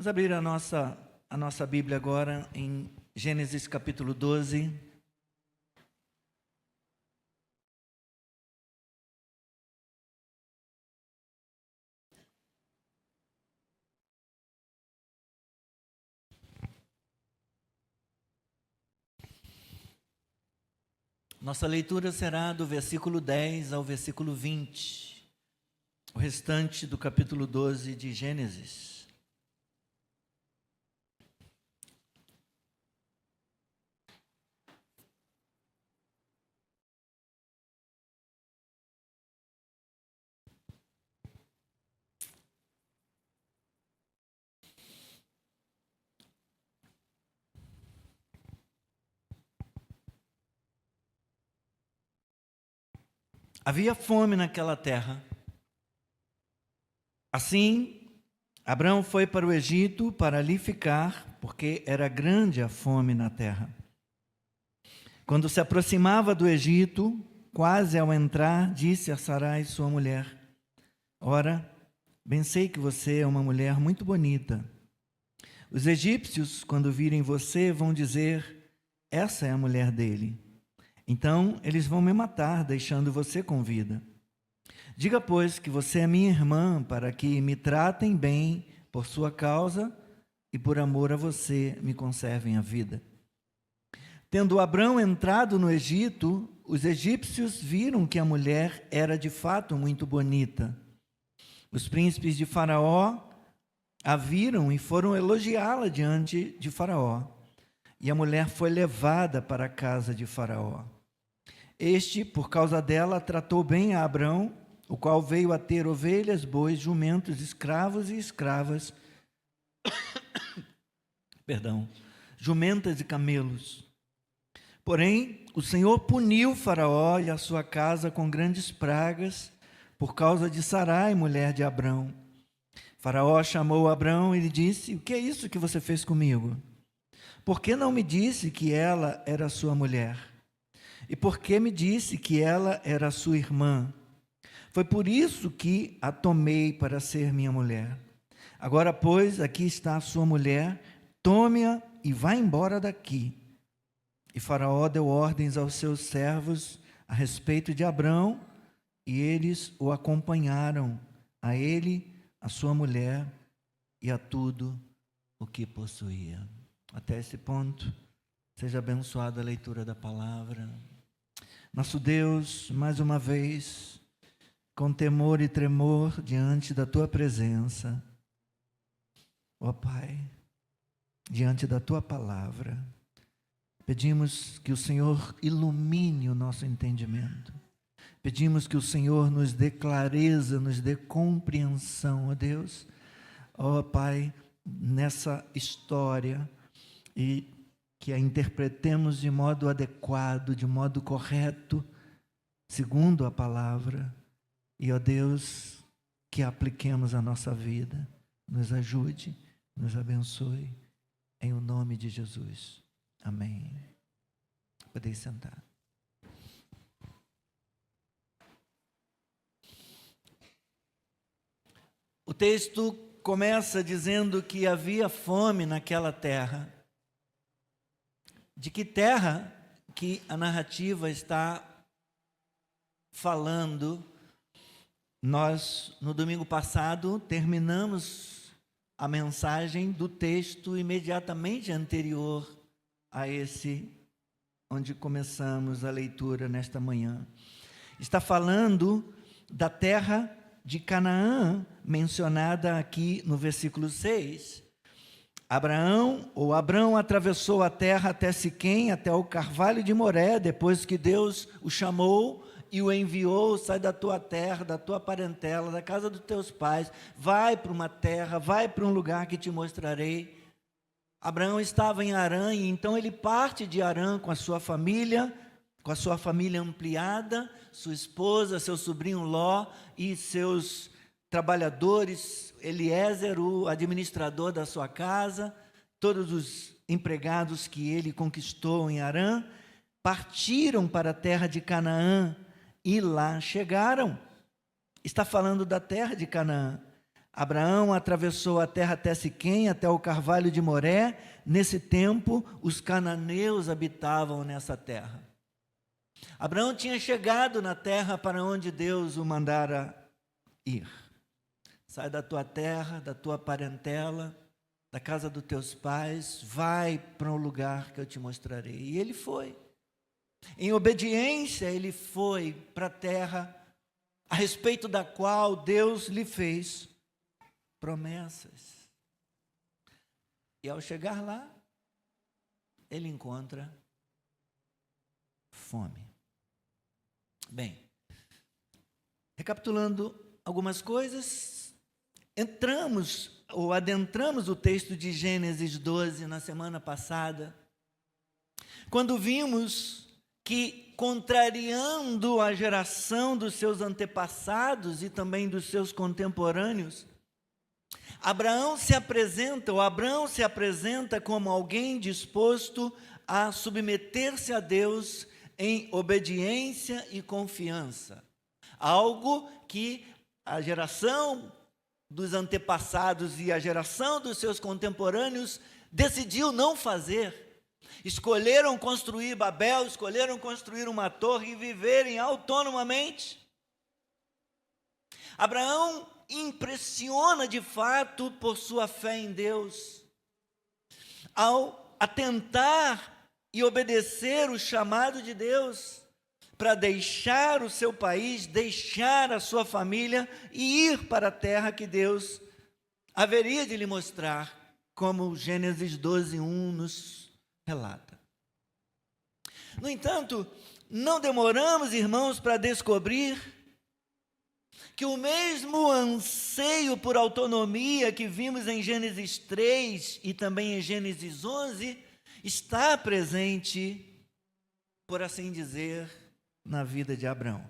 Vamos abrir a nossa Bíblia agora em Gênesis capítulo 12. Nossa leitura será do versículo 10 ao versículo 20, o restante do capítulo 12 de Gênesis. Havia fome naquela terra. Assim, Abrão foi para o Egito para ali ficar, porque era grande a fome na terra. Quando se aproximava do Egito, quase ao entrar, disse a Sarai, sua mulher: Ora, bem sei que você é uma mulher muito bonita. Os egípcios, quando virem você, vão dizer: essa é a mulher dele. Então, eles vão me matar, deixando você com vida. Diga, pois, que você é minha irmã, para que me tratem bem por sua causa e por amor a você me conservem a vida. Tendo Abrão entrado no Egito, os egípcios viram que a mulher era de fato muito bonita. Os príncipes de Faraó a viram e foram elogiá-la diante de Faraó. E a mulher foi levada para a casa de Faraó. Este, por causa dela, tratou bem a Abrão, o qual veio a ter ovelhas, bois, jumentos, escravos e escravas, jumentas e camelos. Porém, o Senhor puniu Faraó e a sua casa com grandes pragas, por causa de Sarai, mulher de Abrão. Faraó chamou Abrão e lhe disse: o que é isso que você fez comigo? Por que não me disse que ela era sua mulher? E por que me disse que ela era sua irmã? Foi por isso que a tomei para ser minha mulher. Agora, pois, aqui está a sua mulher, tome-a e vá embora daqui. E Faraó deu ordens aos seus servos a respeito de Abrão, e eles o acompanharam, a ele, a sua mulher e a tudo o que possuía. Até esse ponto, seja abençoada a leitura da palavra. Nosso Deus, mais uma vez, com temor e tremor diante da Tua presença, ó Pai, diante da Tua palavra, pedimos que o Senhor ilumine o nosso entendimento. Pedimos que o Senhor nos dê clareza, nos dê compreensão, ó Deus, ó Pai, nessa história, e que a interpretemos de modo adequado, de modo correto, segundo a palavra. E, ó Deus, que apliquemos a nossa vida. Nos ajude, nos abençoe, em o nome de Jesus. Amém. Podem sentar. O texto começa dizendo que havia fome naquela terra. De que terra que a narrativa está falando? Nós, no domingo passado, terminamos a mensagem do texto imediatamente anterior a esse, onde começamos a leitura nesta manhã. Está falando da terra de Canaã, mencionada aqui no versículo 6. Abrão atravessou a terra até Siquém, até o carvalho de Moré, depois que Deus o chamou e o enviou: sai da tua terra, da tua parentela, da casa dos teus pais, vai para uma terra, vai para um lugar que te mostrarei. Abraão estava em Harã, e então ele parte de Harã com a sua família ampliada, sua esposa, seu sobrinho Ló e seus trabalhadores, Eliezer, o administrador da sua casa, todos os empregados que ele conquistou em Harã, partiram para a terra de Canaã e lá chegaram. Está falando da terra de Canaã. Abraão atravessou a terra até Siquém, até o carvalho de Moré. Nesse tempo, os cananeus habitavam nessa terra. Abraão tinha chegado na terra para onde Deus o mandara ir. Sai da tua terra, da tua parentela, da casa dos teus pais, vai para um lugar que eu te mostrarei. E ele foi. Em obediência, ele foi para a terra a respeito da qual Deus lhe fez promessas. E ao chegar lá, ele encontra fome. Bem, recapitulando algumas coisas, adentramos o texto de Gênesis 12 na semana passada, quando vimos que, contrariando a geração dos seus antepassados e também dos seus contemporâneos, Abraão se apresenta como alguém disposto a submeter-se a Deus em obediência e confiança. Algo que a geração dos antepassados e a geração dos seus contemporâneos decidiu não fazer. Escolheram construir Babel, escolheram construir uma torre e viverem autonomamente. Abraão impressiona de fato por sua fé em Deus, ao atentar e obedecer o chamado de Deus para deixar o seu país, deixar a sua família e ir para a terra que Deus haveria de lhe mostrar, como Gênesis 12:1 nos relata. No entanto, não demoramos, irmãos, para descobrir que o mesmo anseio por autonomia que vimos em Gênesis 3 e também em Gênesis 11 está presente, por assim dizer, na vida de Abraão.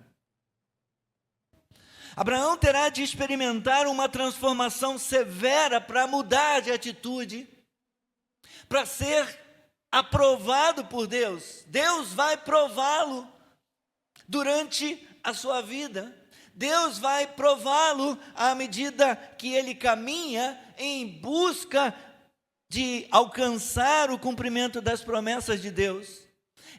Abraão terá de experimentar uma transformação severa para mudar de atitude, para ser aprovado por Deus. Deus vai prová-lo durante a sua vida. Deus vai prová-lo à medida que ele caminha em busca de alcançar o cumprimento das promessas de Deus.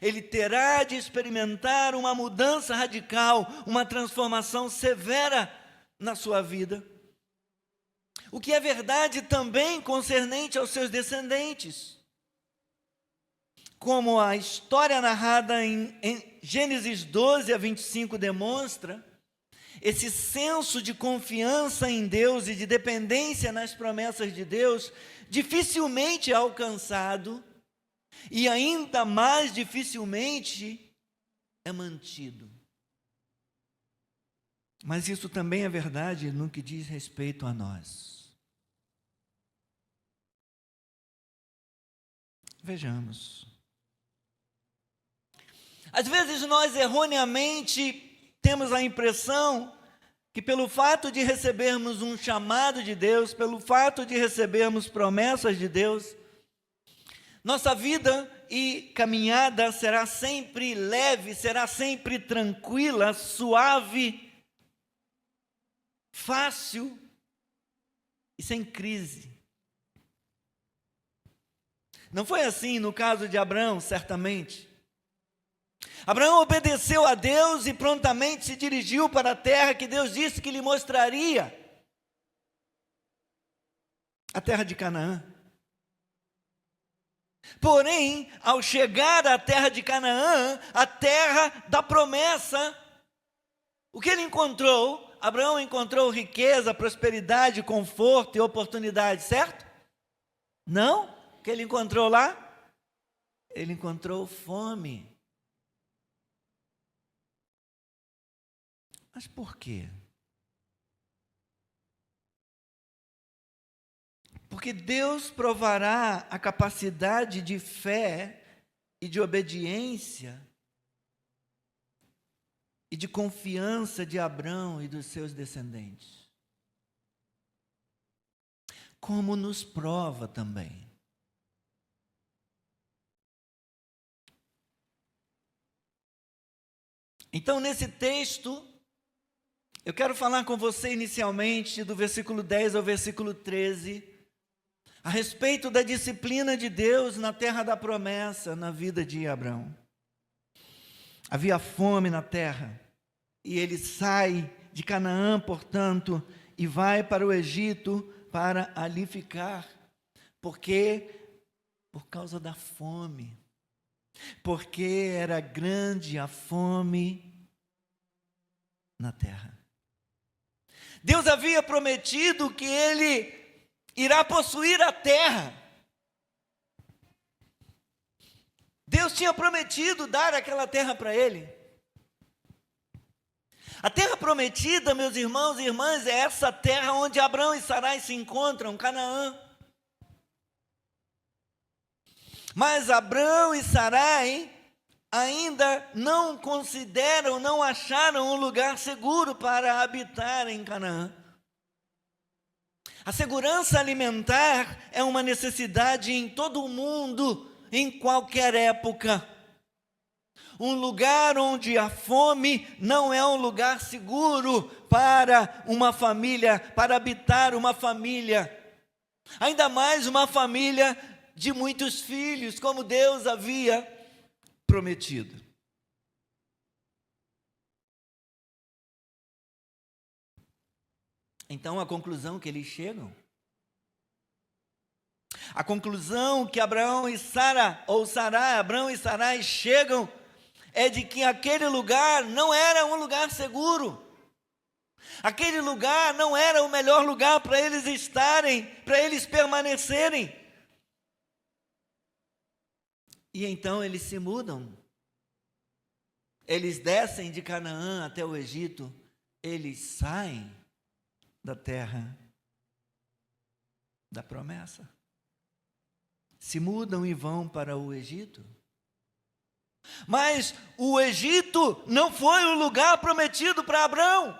Ele terá de experimentar uma mudança radical, uma transformação severa na sua vida. O que é verdade também concernente aos seus descendentes. Como a história narrada em Gênesis 12:25 demonstra, esse senso de confiança em Deus e de dependência nas promessas de Deus dificilmente é alcançado e ainda mais dificilmente é mantido. Mas isso também é verdade no que diz respeito a nós. Vejamos. Às vezes nós erroneamente temos a impressão que pelo fato de recebermos um chamado de Deus, pelo fato de recebermos promessas de Deus, nossa vida e caminhada será sempre leve, será sempre tranquila, suave, fácil e sem crise. Não foi assim no caso de Abraão, certamente. Abraão obedeceu a Deus e prontamente se dirigiu para a terra que Deus disse que lhe mostraria, a terra de Canaã. Porém, ao chegar à terra de Canaã, a terra da promessa, o que ele encontrou? Abraão encontrou riqueza, prosperidade, conforto e oportunidade, certo? Não? O que ele encontrou lá? Ele encontrou fome. Mas por quê? Porque Deus provará a capacidade de fé e de obediência e de confiança de Abraão e dos seus descendentes. Como nos prova também. Então, nesse texto, Eu quero falar com você inicialmente do versículo 10 ao versículo 13, a respeito da disciplina de Deus na terra da promessa, na vida de Abrão. Havia fome na terra, e ele sai de Canaã, portanto, e vai para o Egito para ali ficar, por causa da fome, porque era grande a fome na terra. Deus havia prometido que ele irá possuir a terra. Deus tinha prometido dar aquela terra para ele. A terra prometida, meus irmãos e irmãs, é essa terra onde Abrão e Sarai se encontram, Canaã. Mas Abrão e Sarai ainda não consideram, não acharam um lugar seguro para habitar em Canaã. A segurança alimentar é uma necessidade em todo o mundo, em qualquer época. Um lugar onde a fome não é um lugar seguro para uma família, para habitar uma família. Ainda mais uma família de muitos filhos, como Deus havia prometido. Então, a conclusão que eles chegam, a conclusão que Abraão e Sarai chegam, é de que aquele lugar não era um lugar seguro. Aquele lugar não era o melhor lugar para eles estarem, para eles permanecerem. E então eles se mudam. Eles descem de Canaã até o Egito. Eles saem da terra da promessa. Se mudam e vão para o Egito. Mas o Egito não foi o lugar prometido para Abrão.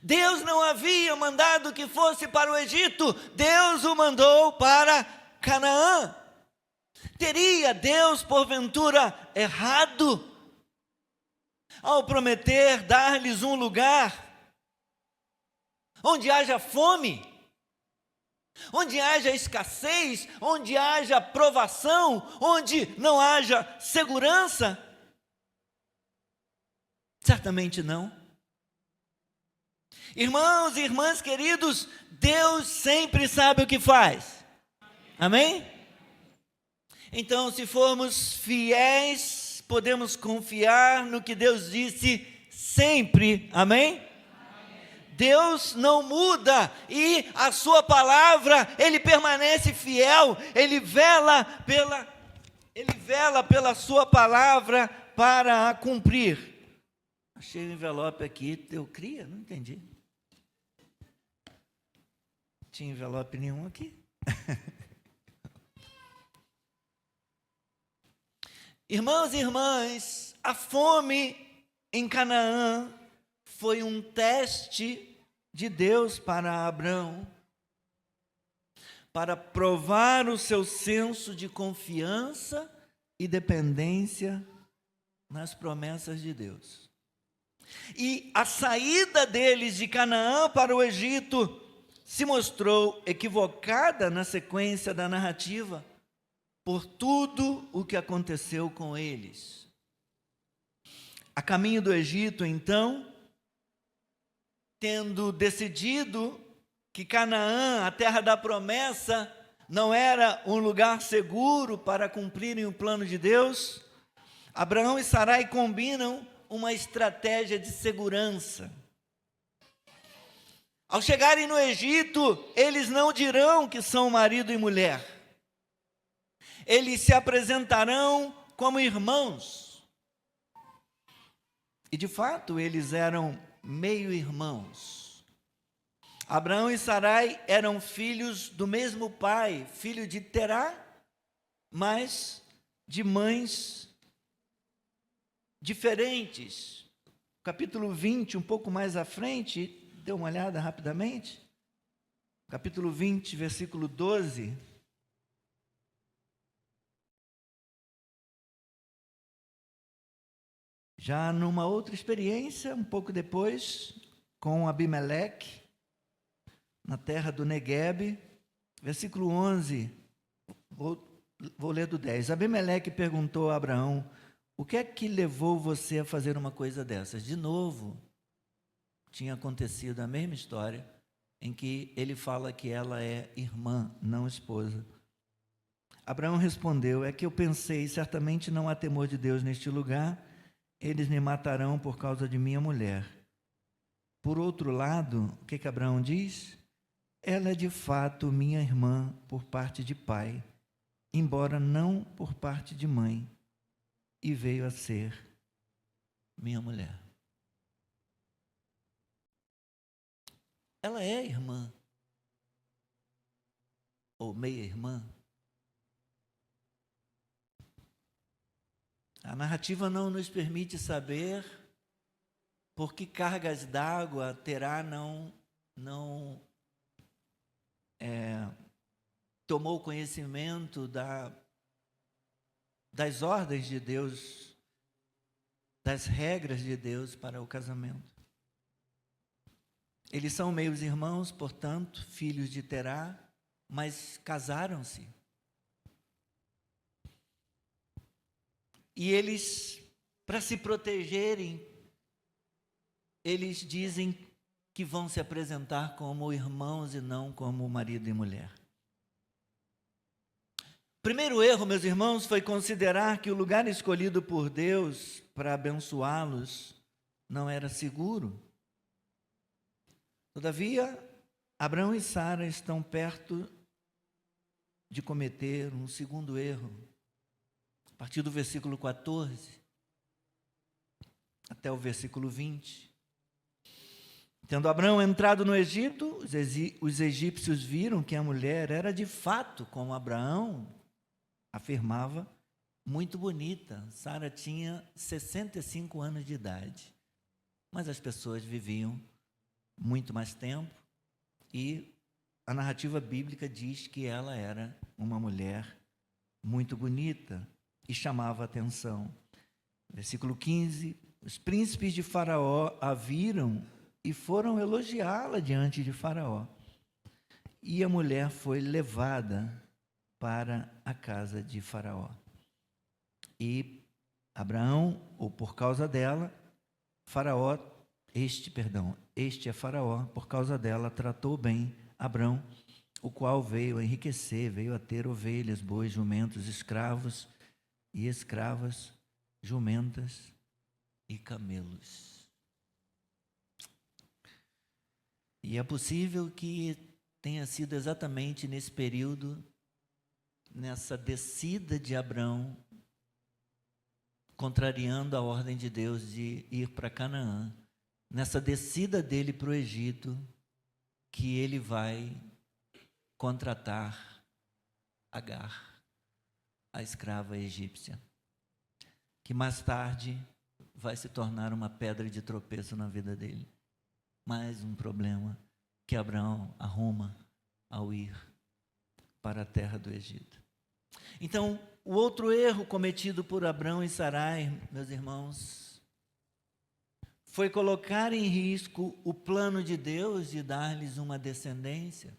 Deus não havia mandado que fosse para o Egito. Deus o mandou para Canaã. Teria Deus, porventura, errado ao prometer dar-lhes um lugar onde haja fome, onde haja escassez, onde haja provação, onde não haja segurança? Certamente não. Irmãos e irmãs queridos, Deus sempre sabe o que faz. Amém? Então, se formos fiéis, podemos confiar no que Deus disse sempre. Amém? Deus não muda e a sua palavra, Ele permanece fiel, Ele vela pela sua palavra para a cumprir. Achei o envelope aqui, eu cria? Não entendi. Não tinha envelope nenhum aqui. Irmãos e irmãs, a fome em Canaã foi um teste de Deus para Abrão, para provar o seu senso de confiança e dependência nas promessas de Deus. E a saída deles de Canaã para o Egito se mostrou equivocada na sequência da narrativa, por tudo o que aconteceu com eles. A caminho do Egito, então, tendo decidido que Canaã, a terra da promessa, não era um lugar seguro para cumprirem o plano de Deus, Abraão e Sarai combinam uma estratégia de segurança. Ao chegarem no Egito, eles não dirão que são marido e mulher. Eles se apresentarão como irmãos. E de fato, eles eram meio-irmãos. Abraão e Sarai eram filhos do mesmo pai, filho de Terá, mas de mães diferentes. Capítulo 20, um pouco mais à frente, dê uma olhada rapidamente. Capítulo 20, versículo 12. Já numa outra experiência, um pouco depois, com Abimeleque, na terra do Neguebe, versículo 11, vou ler do 10. Abimeleque perguntou a Abraão: o que é que levou você a fazer uma coisa dessas? De novo, tinha acontecido a mesma história, em que ele fala que ela é irmã, não esposa. Abraão respondeu: é que eu pensei, certamente não há temor de Deus neste lugar, eles me matarão por causa de minha mulher. Por outro lado, o que Abraão diz? Ela é de fato minha irmã por parte de pai, embora não por parte de mãe, e veio a ser minha mulher. Ela é irmã, ou meia-irmã. A narrativa não nos permite saber por que cargas d'água Terá não tomou conhecimento das ordens de Deus, das regras de Deus para o casamento. Eles são meios irmãos, portanto, filhos de Terá, mas casaram-se. E eles, para se protegerem, eles dizem que vão se apresentar como irmãos e não como marido e mulher. Primeiro erro, meus irmãos, foi considerar que o lugar escolhido por Deus para abençoá-los não era seguro. Todavia, Abraão e Sara estão perto de cometer um segundo erro. A partir do versículo 14 até o versículo 20. Tendo Abraão entrado no Egito, os egípcios viram que a mulher era de fato, como Abraão afirmava, muito bonita. Sara tinha 65 anos de idade, mas as pessoas viviam muito mais tempo e a narrativa bíblica diz que ela era uma mulher muito bonita e chamava a atenção. Versículo 15, os príncipes de Faraó a viram e foram elogiá-la diante de Faraó. E a mulher foi levada para a casa de Faraó. E Abraão, ou por causa dela, este é Faraó, por causa dela tratou bem Abrão, o qual veio a enriquecer, veio a ter ovelhas, bois, jumentos, escravos e escravas, jumentas e camelos. E é possível que tenha sido exatamente nesse período, nessa descida de Abrão, contrariando a ordem de Deus de ir para Canaã, nessa descida dele para o Egito, que ele vai contratar Agar, a escrava egípcia, que mais tarde vai se tornar uma pedra de tropeço na vida dele. Mais um problema que Abraão arruma ao ir para a terra do Egito. Então, o outro erro cometido por Abrão e Sarai, meus irmãos, foi colocar em risco o plano de Deus de dar-lhes uma descendência.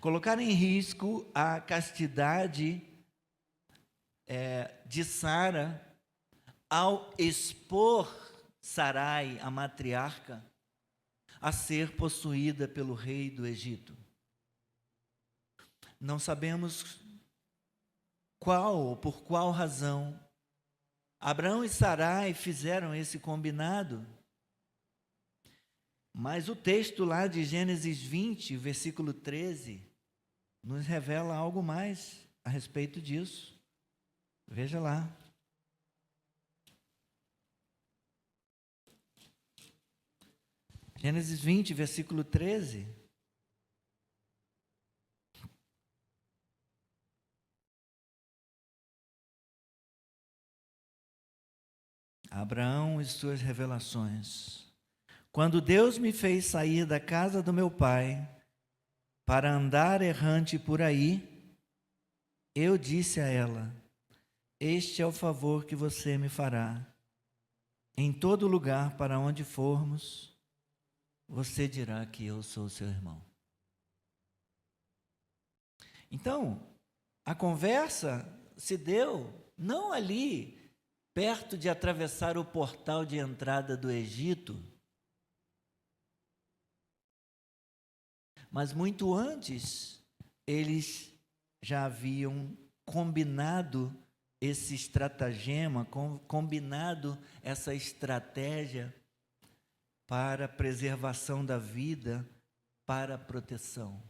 Colocar em risco a castidade de Sara ao expor Sarai, a matriarca, a ser possuída pelo rei do Egito. Não sabemos por qual razão Abrão e Sarai fizeram esse combinado, mas o texto lá de Gênesis 20, versículo 13, nos revela algo mais a respeito disso. Veja lá. Gênesis 20, versículo 13. Abraão e suas revelações. Quando Deus me fez sair da casa do meu pai para andar errante por aí, eu disse a ela: este é o favor que você me fará. em todo lugar para onde formos, você dirá que eu sou seu irmão. Então, a conversa se deu não ali, perto de atravessar o portal de entrada do Egito, mas muito antes, eles já haviam combinado esse estratagema, combinado essa estratégia para a preservação da vida, para a proteção.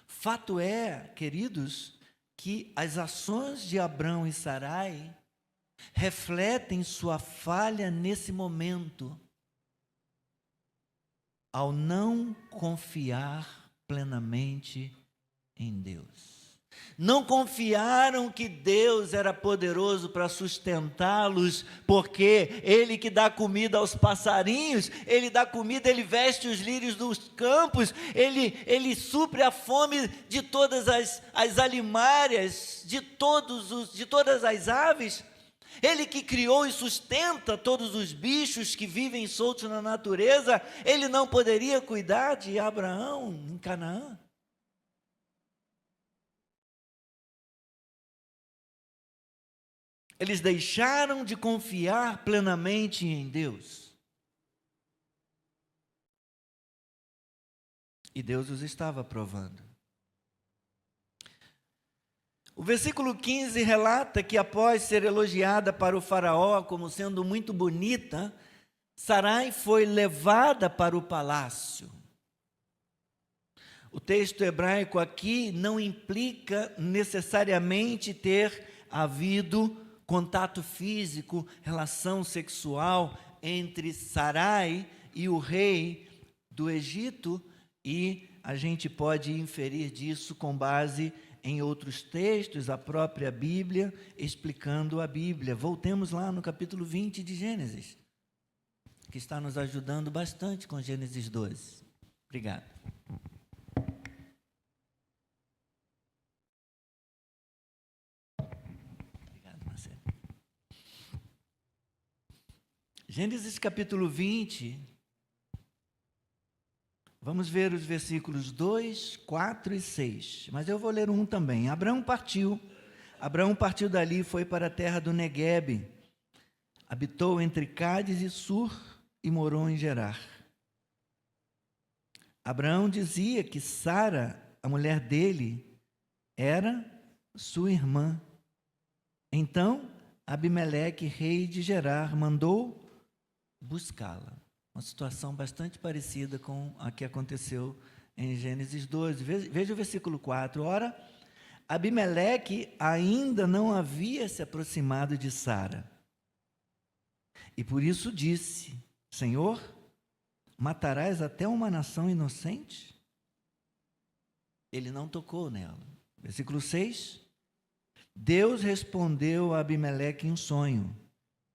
Fato é, queridos, que as ações de Abrão e Sarai refletem sua falha nesse momento, ao não confiar plenamente em Deus. Não confiaram que Deus era poderoso para sustentá-los, porque Ele que dá comida aos passarinhos, Ele dá comida, Ele veste os lírios dos campos, Ele supre a fome de todas as alimárias, de todas as aves. Ele que criou e sustenta todos os bichos que vivem soltos na natureza, Ele não poderia cuidar de Abraão em Canaã? Eles deixaram de confiar plenamente em Deus. E Deus os estava provando. O versículo 15 relata que após ser elogiada para o faraó como sendo muito bonita, Sarai foi levada para o palácio. O texto hebraico aqui não implica necessariamente ter havido contato físico, relação sexual entre Sarai e o rei do Egito, e a gente pode inferir disso com base em outros textos, a própria Bíblia, explicando a Bíblia. Voltemos lá no capítulo 20 de Gênesis, que está nos ajudando bastante com Gênesis 12. Obrigado. Gênesis capítulo 20, vamos ver os versículos 2, 4 e 6, mas eu vou ler um também. Abraão partiu dali e foi para a terra do Neguebe, habitou entre Cádiz e Sur e morou em Gerar. Abraão dizia que Sara, a mulher dele, era sua irmã. Então, Abimeleque, rei de Gerar, mandou buscá-la. Uma situação bastante parecida com a que aconteceu em Gênesis 12. Veja o versículo 4. Ora, Abimeleque ainda não havia se aproximado de Sara. E por isso disse: Senhor, matarás até uma nação inocente? Ele não tocou nela. Versículo 6. Deus respondeu a Abimeleque em sonho: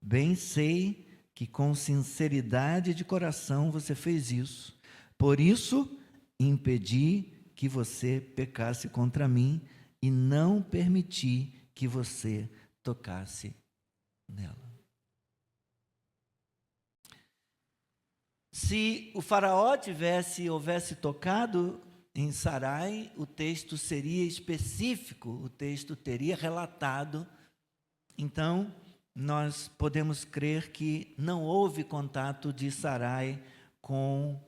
Bem sei que com sinceridade de coração você fez isso. Por isso, impedi que você pecasse contra mim e não permiti que você tocasse nela. Se o faraó houvesse tocado em Sarai, o texto seria específico, o texto teria relatado. Então, nós podemos crer que não houve contato de Sarai com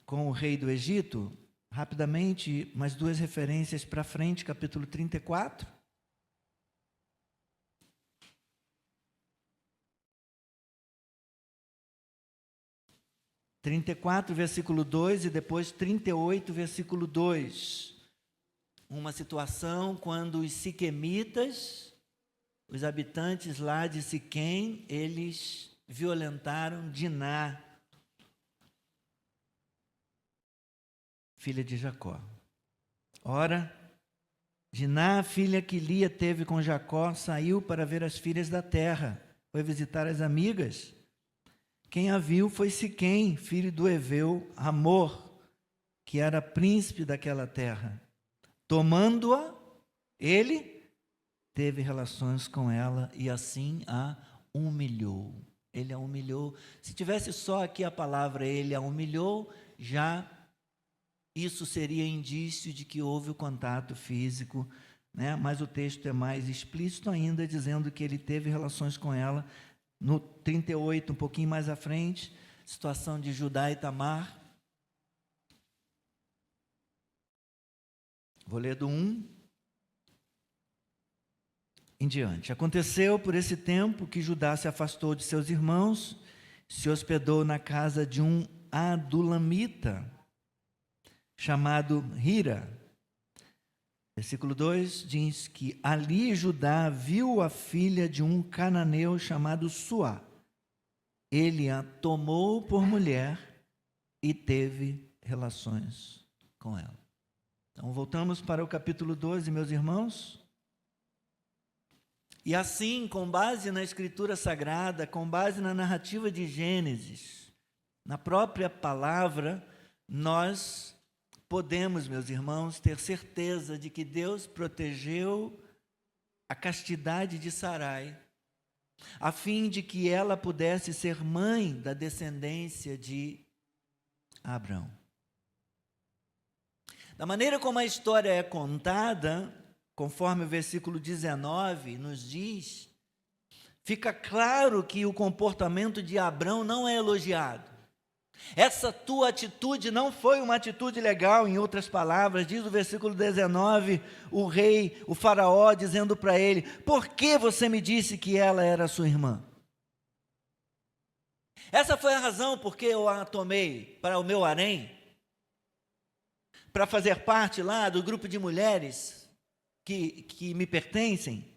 o rei do Egito. Rapidamente, mais duas referências para frente, capítulo 34. Versículo 2 e depois 38, versículo 2. Uma situação quando os siquemitas, os habitantes lá de Siquém, eles violentaram Diná, filha de Jacó. Ora, Diná, filha que Lia teve com Jacó, saiu para ver as filhas da terra, foi visitar as amigas. Quem a viu foi Siquém, filho do heveu Hamor, que era príncipe daquela terra. Tomando-a, ele teve relações com ela e assim a humilhou. Ele a humilhou. Se tivesse só aqui a palavra ele a humilhou, já isso seria indício de que houve o contato físico, né? Mas o texto é mais explícito ainda, dizendo que ele teve relações com ela. No 38, um pouquinho mais à frente, situação de Judá e Tamar. Vou ler do 1 em diante. Aconteceu por esse tempo que Judá se afastou de seus irmãos, se hospedou na casa de um adulamita, chamado Hira. Versículo 2 diz que ali Judá viu a filha de um cananeu chamado Suá. Ele a tomou por mulher e teve relações com ela. Então voltamos para o capítulo 12, meus irmãos. E assim, com base na Escritura Sagrada, com base na narrativa de Gênesis, na própria palavra, nós podemos, meus irmãos, ter certeza de que Deus protegeu a castidade de Sarai, a fim de que ela pudesse ser mãe da descendência de Abrão. Da maneira como a história é contada, conforme o versículo 19 nos diz, fica claro que o comportamento de Abrão não é elogiado. Essa tua atitude não foi uma atitude legal, em outras palavras, diz o versículo 19, o rei, o faraó, dizendo para ele: por que você me disse que ela era sua irmã? Essa foi a razão porque eu a tomei para o meu harém, para fazer parte lá do grupo de mulheres que me pertencem.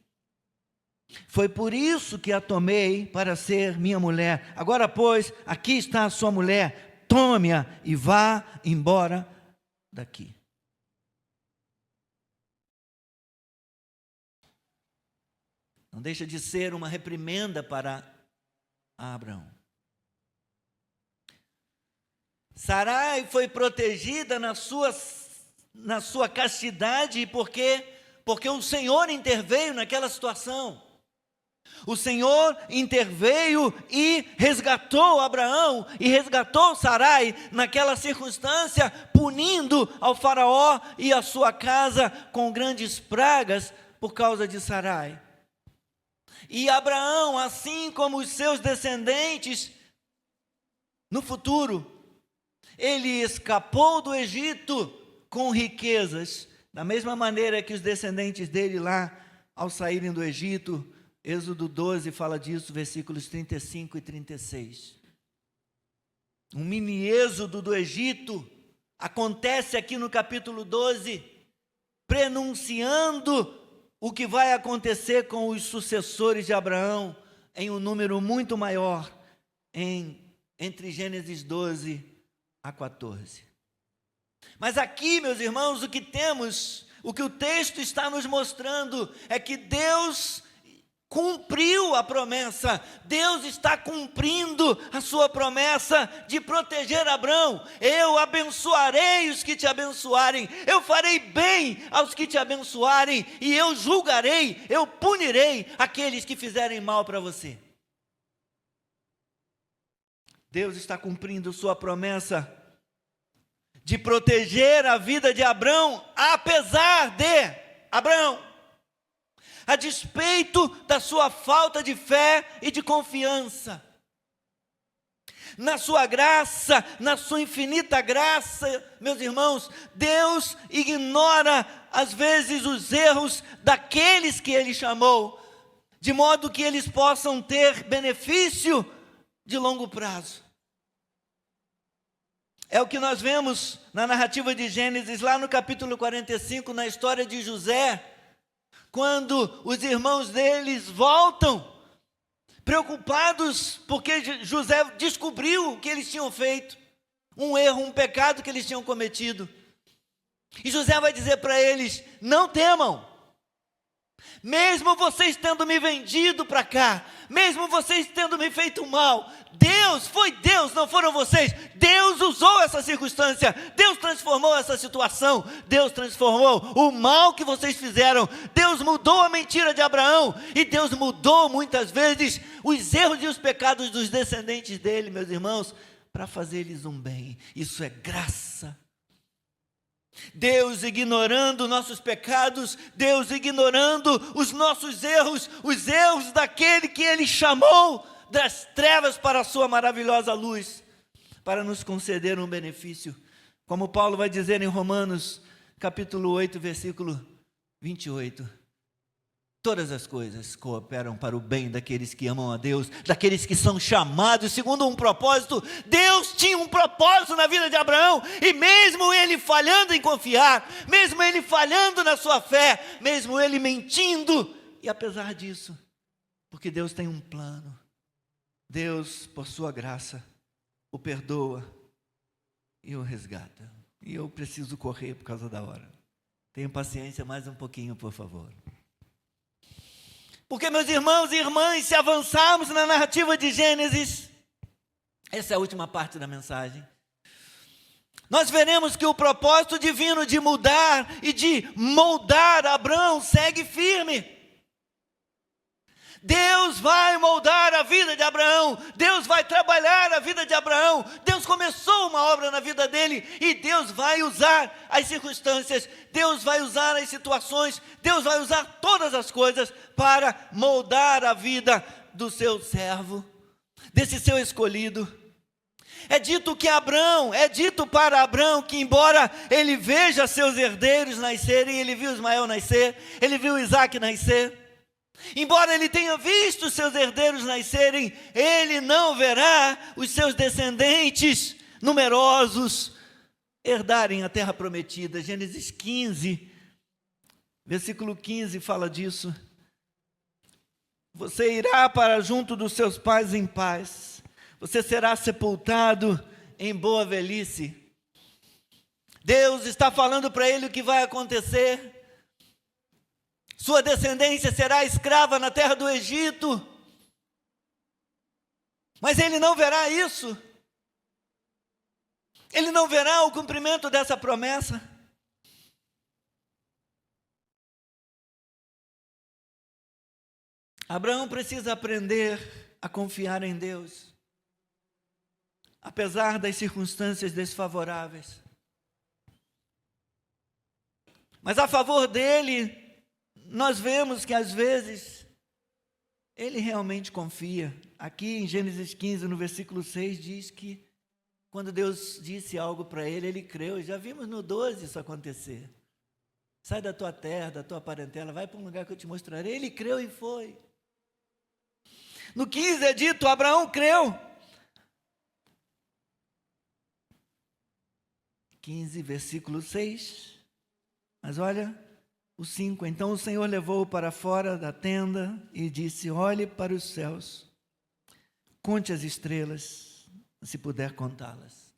Foi por isso que a tomei para ser minha mulher. Agora, pois, aqui está a sua mulher, tome-a e vá embora daqui. Não deixa de ser uma reprimenda para Abrão. Sarai foi protegida na sua castidade porque o Senhor interveio naquela situação. O Senhor interveio e resgatou Abraão e resgatou Sarai naquela circunstância, punindo ao faraó e a sua casa com grandes pragas por causa de Sarai. E Abraão, assim como os seus descendentes, no futuro, ele escapou do Egito com riquezas, da mesma maneira que os descendentes dele lá, ao saírem do Egito, Êxodo 12 fala disso, versículos 35 e 36. Um mini êxodo do Egito acontece aqui no capítulo 12, prenunciando o que vai acontecer com os sucessores de Abraão em um número muito maior, entre Gênesis 12 a 14. Mas aqui, meus irmãos, o que temos, o que o texto está nos mostrando é que Deus cumpriu a promessa. Deus está cumprindo a sua promessa de proteger Abrão. Eu abençoarei os que te abençoarem, eu farei bem aos que te abençoarem, e eu julgarei, eu punirei aqueles que fizerem mal para você. Deus está cumprindo sua promessa de proteger a vida de Abrão, apesar de Abrão, a despeito da sua falta de fé e de confiança. Na sua graça, na sua infinita graça, meus irmãos, Deus ignora às vezes os erros daqueles que Ele chamou, de modo que eles possam ter benefício de longo prazo. É o que nós vemos na narrativa de Gênesis, lá no capítulo 45, na história de José, quando os irmãos deles voltam, preocupados porque José descobriu o que eles tinham feito, um erro, um pecado que eles tinham cometido. E José vai dizer para eles: não temam, mesmo vocês tendo me vendido para cá, mesmo vocês tendo me feito mal, foi Deus, não foram vocês. Deus usou essa circunstância, Deus transformou essa situação, Deus transformou o mal que vocês fizeram, Deus mudou a mentira de Abraão, e Deus mudou muitas vezes os erros e os pecados dos descendentes dele, meus irmãos, para fazer-lhes um bem. Isso é graça. Deus ignorando nossos pecados, Deus ignorando os nossos erros, os erros daquele que Ele chamou das trevas para a sua maravilhosa luz, para nos conceder um benefício, como Paulo vai dizer em Romanos, capítulo 8, versículo 28, todas as coisas cooperam para o bem daqueles que amam a Deus, daqueles que são chamados segundo um propósito. Deus tinha um propósito na vida de Abraão, e mesmo ele falhando em confiar, mesmo ele falhando na sua fé, mesmo ele mentindo, e apesar disso, porque Deus tem um plano, Deus, por sua graça, o perdoa e o resgata. E eu preciso correr por causa da hora. Tenham paciência mais um pouquinho, por favor. Porque, meus irmãos e irmãs, se avançarmos na narrativa de Gênesis, essa é a última parte da mensagem, nós veremos que o propósito divino de mudar e de moldar Abraão segue firme. Deus vai moldar a vida de Abraão, Deus vai trabalhar a vida de Abraão, Deus começou uma obra na vida dele, e Deus vai usar as circunstâncias, Deus vai usar as situações, Deus vai usar todas as coisas para moldar a vida do seu servo, desse seu escolhido. É dito para Abraão que, embora ele veja seus herdeiros nascerem, ele viu Ismael nascer, ele viu Isaque nascer, embora ele tenha visto seus herdeiros nascerem, ele não verá os seus descendentes numerosos herdarem a terra prometida. Gênesis 15, versículo 15 fala disso. Você irá para junto dos seus pais em paz, você será sepultado em boa velhice. Deus está falando para ele o que vai acontecer. Sua descendência será escrava na terra do Egito, mas ele não verá isso, ele não verá o cumprimento dessa promessa. Abraão precisa aprender a confiar em Deus, apesar das circunstâncias desfavoráveis, mas a favor dele, nós vemos que às vezes ele realmente confia. Aqui em Gênesis 15, no versículo 6, diz que quando Deus disse algo para ele, ele creu. Já vimos no 12 isso acontecer. Sai da tua terra, da tua parentela, vai para um lugar que eu te mostrarei. Ele creu e foi. No 15 é dito, Abraão creu. 15, versículo 6. Mas olha, o 5, então o Senhor levou-o para fora da tenda e disse, olhe para os céus, conte as estrelas, se puder contá-las.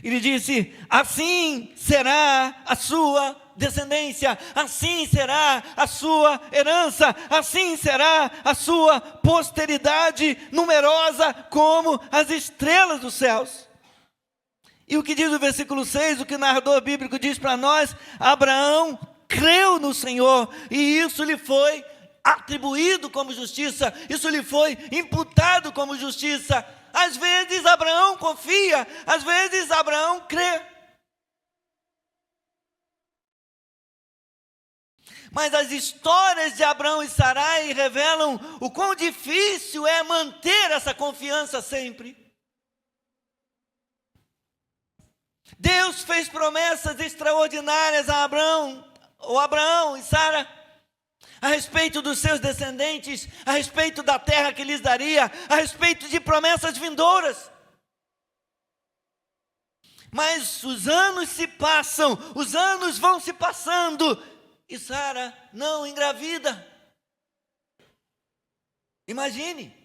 Ele disse, assim será a sua descendência, assim será a sua herança, assim será a sua posteridade numerosa como as estrelas dos céus. E o que diz o versículo 6, o que o narrador bíblico diz para nós, Abraão creu no Senhor, e isso lhe foi atribuído como justiça, isso lhe foi imputado como justiça. Às vezes Abraão confia, às vezes Abraão crê. Mas as histórias de Abraão e Sarai revelam o quão difícil é manter essa confiança sempre. Deus fez promessas extraordinárias a Abraão e Sara, a respeito dos seus descendentes, a respeito da terra que lhes daria, a respeito de promessas vindouras. Mas os anos se passam, os anos vão se passando, e Sara não engravida. Imagine.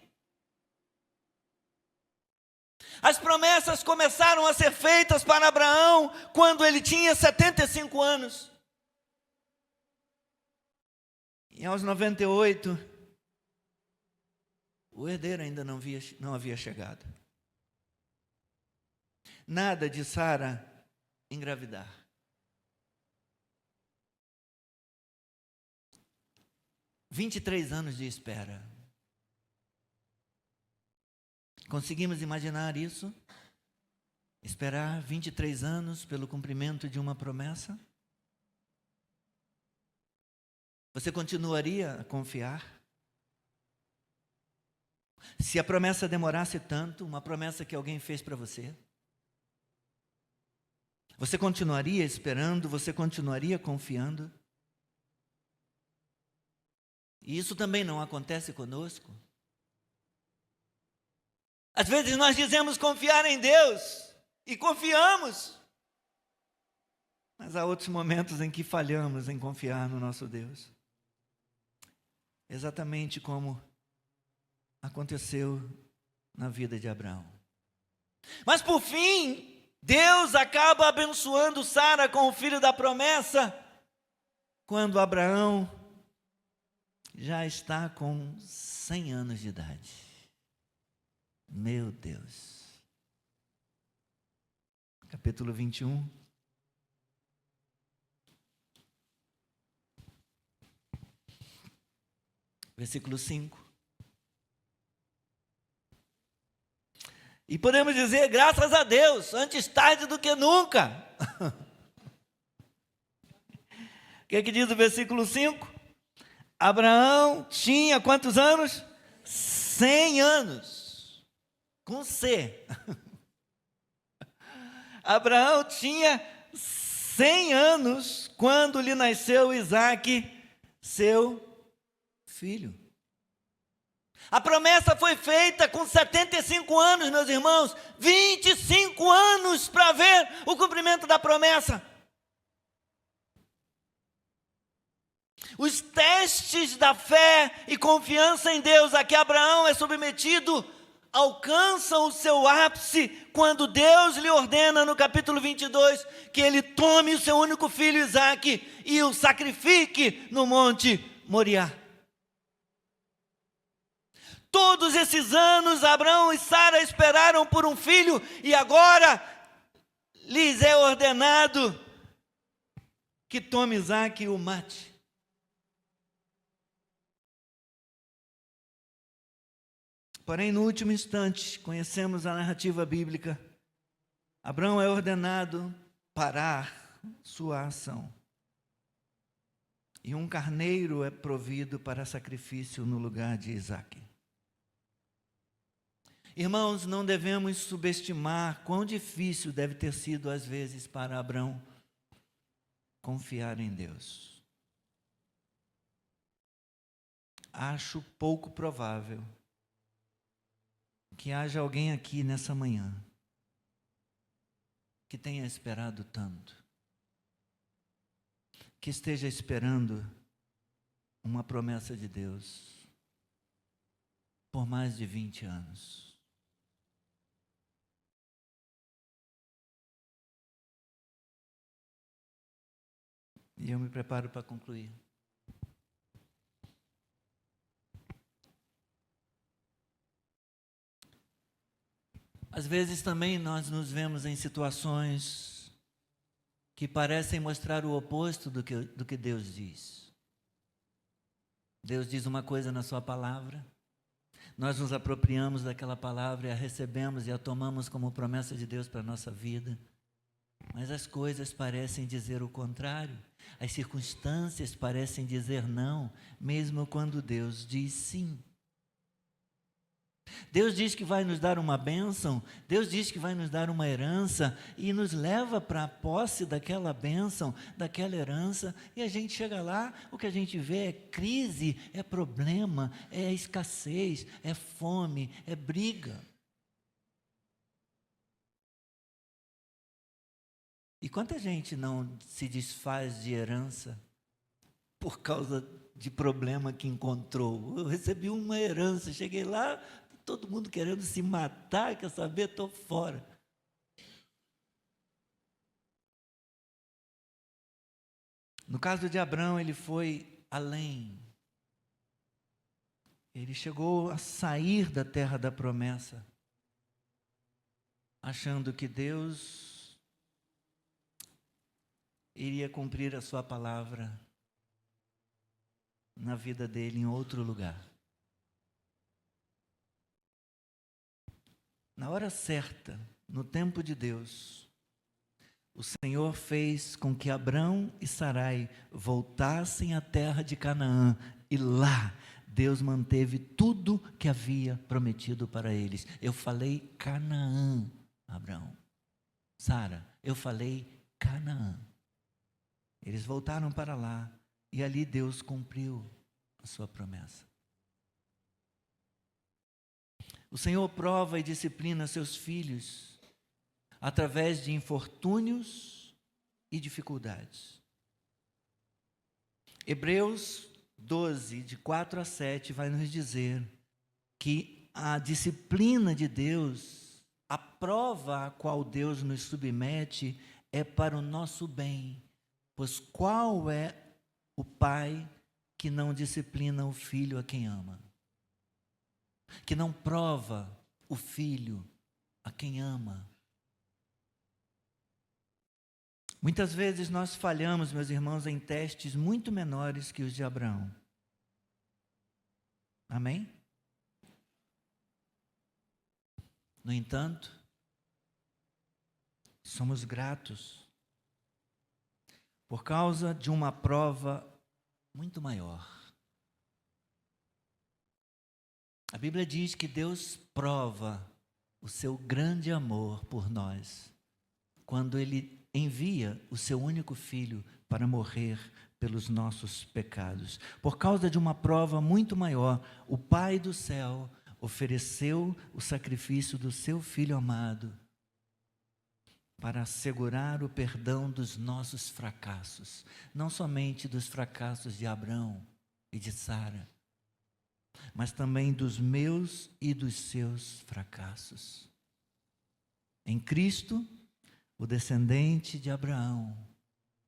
As promessas começaram a ser feitas para Abraão quando ele tinha 75 anos. E aos 98, O herdeiro ainda não havia chegado. Nada de Sara engravidar. – 23 anos de espera. Conseguimos imaginar isso? Esperar 23 anos pelo cumprimento de uma promessa? Você continuaria a confiar? Se a promessa demorasse tanto, uma promessa que alguém fez para você? Você continuaria esperando? Você continuaria confiando? E isso também não acontece conosco. Às vezes nós dizemos confiar em Deus e confiamos, mas há outros momentos em que falhamos em confiar no nosso Deus. Exatamente como aconteceu na vida de Abraão. Mas por fim, Deus acaba abençoando Sara com o filho da promessa, quando Abraão já está com 100 anos de idade. Meu Deus. Capítulo 21. Versículo 5. E podemos dizer, graças a Deus, antes tarde do que nunca. O que diz o versículo 5? Abraão tinha quantos anos? 100 anos. Com C. Abraão tinha 100 anos quando lhe nasceu Isaque, seu filho. A promessa foi feita com 75 anos, meus irmãos. 25 anos para ver o cumprimento da promessa. Os testes da fé e confiança em Deus a que Abraão é submetido alcançam o seu ápice quando Deus lhe ordena no capítulo 22 que ele tome o seu único filho Isaque e o sacrifique no monte Moriá. Todos esses anos Abraão e Sara esperaram por um filho e agora lhes é ordenado que tome Isaque e o mate. Porém, no último instante, conhecemos a narrativa bíblica. Abraão é ordenado parar sua ação. E um carneiro é provido para sacrifício no lugar de Isaque. Irmãos, não devemos subestimar quão difícil deve ter sido às vezes para Abraão confiar em Deus. Acho pouco provável que haja alguém aqui nessa manhã que tenha esperado tanto, que esteja esperando uma promessa de Deus por mais de 20 anos. E eu me preparo para concluir. Às vezes também nós nos vemos em situações que parecem mostrar o oposto do que Deus diz. Deus diz uma coisa na sua palavra, nós nos apropriamos daquela palavra e a recebemos e a tomamos como promessa de Deus para a nossa vida. Mas as coisas parecem dizer o contrário, as circunstâncias parecem dizer não, mesmo quando Deus diz sim. Deus diz que vai nos dar uma bênção, Deus diz que vai nos dar uma herança e nos leva para a posse daquela bênção, daquela herança, e a gente chega lá, o que a gente vê é crise, é problema, é escassez, é fome, é briga. E quanta gente não se desfaz de herança por causa de problema que encontrou? Eu recebi uma herança, cheguei lá, todo mundo querendo se matar, quer saber, estou fora. No caso de Abraão, ele foi além. Ele chegou a sair da terra da promessa, achando que Deus iria cumprir a sua palavra na vida dele em outro lugar. Na hora certa, no tempo de Deus, o Senhor fez com que Abrão e Sarai voltassem à terra de Canaã, e lá Deus manteve tudo que havia prometido para eles. Eu falei Canaã, Abrão. Sara, eu falei Canaã. Eles voltaram para lá e ali Deus cumpriu a sua promessa. O Senhor prova e disciplina seus filhos através de infortúnios e dificuldades. Hebreus 12, de 4 a 7, vai nos dizer que a disciplina de Deus, a prova a qual Deus nos submete, é para o nosso bem. Pois qual é o pai que não disciplina o filho a quem ama? Que não prova o filho a quem ama? Muitas vezes nós falhamos, meus irmãos, em testes muito menores que os de Abraão. Amém? No entanto, somos gratos por causa de uma prova muito maior. A Bíblia diz que Deus prova o seu grande amor por nós quando Ele envia o seu único filho para morrer pelos nossos pecados. Por causa de uma prova muito maior, o Pai do céu ofereceu o sacrifício do seu Filho amado para assegurar o perdão dos nossos fracassos, não somente dos fracassos de Abrão e de Sara, mas também dos meus e dos seus fracassos. Em Cristo, o descendente de Abraão,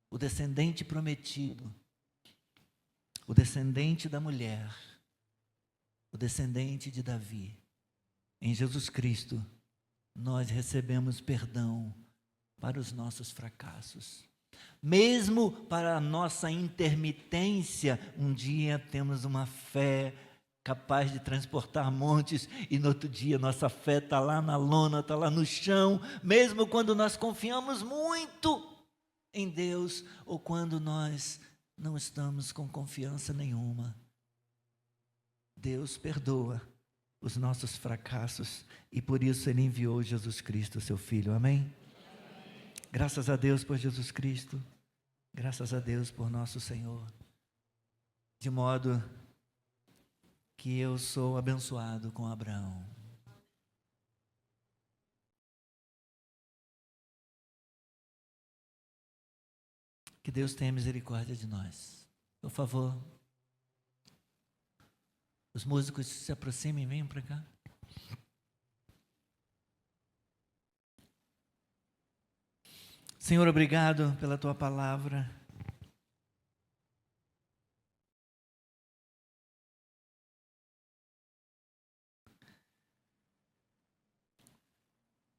o descendente prometido, o descendente da mulher, o descendente de Davi, em Jesus Cristo, nós recebemos perdão para os nossos fracassos. Mesmo para a nossa intermitência, um dia temos uma fé capaz de transportar montes, e no outro dia nossa fé está lá na lona, está lá no chão, mesmo quando nós confiamos muito em Deus, ou quando nós não estamos com confiança nenhuma. Deus perdoa os nossos fracassos, e por isso Ele enviou Jesus Cristo, seu Filho. Amém? Graças a Deus por Jesus Cristo, graças a Deus por nosso Senhor, de modo que eu sou abençoado com Abraão. Que Deus tenha misericórdia de nós. Por favor, os músicos se aproximem, venham para cá. Senhor, obrigado pela Tua palavra.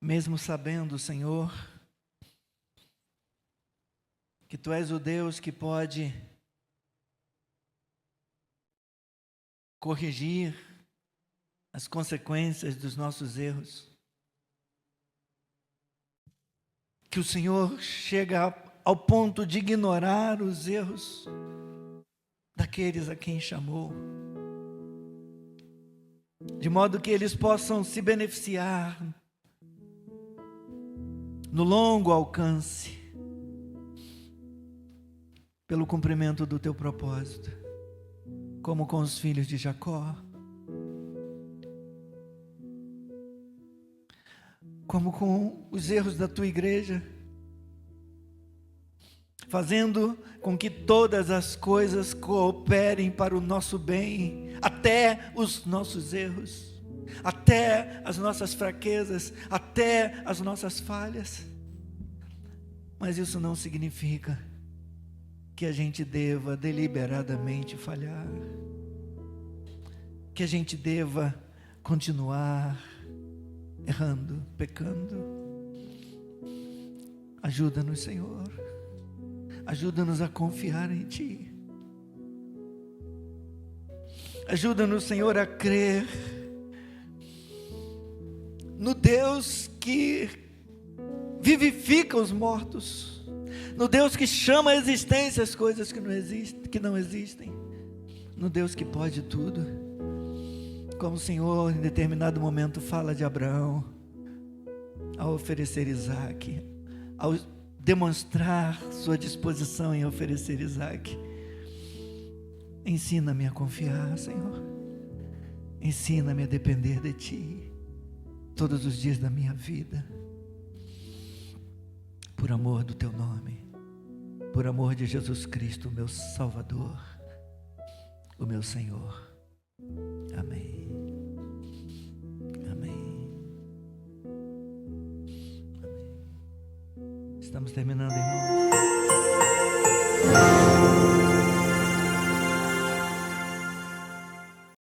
Mesmo sabendo, Senhor, que Tu és o Deus que pode corrigir as consequências dos nossos erros, que o Senhor chega ao ponto de ignorar os erros daqueles a quem chamou, de modo que eles possam se beneficiar no longo alcance, pelo cumprimento do Teu propósito, como com os filhos de Jacó, como com os erros da Tua igreja, fazendo com que todas as coisas cooperem para o nosso bem, até os nossos erros, até as nossas fraquezas, até as nossas falhas. Mas isso não significa que a gente deva deliberadamente falhar. que a gente deva continuar errando, pecando. Ajuda-nos, Senhor. Ajuda-nos a confiar em Ti. Ajuda-nos, Senhor, a crer no Deus que vivifica os mortos, no Deus que chama à existência as coisas que não existem, no Deus que pode tudo. Como o Senhor em determinado momento fala de Abraão, ao oferecer Isaque, ao demonstrar sua disposição em oferecer Isaque. Ensina-me a confiar, Senhor. Ensina-me a depender de Ti todos os dias da minha vida, por amor do Teu nome, por amor de Jesus Cristo, o meu Salvador, o meu Senhor. Amém. Amém. Amém. Estamos terminando, irmãos.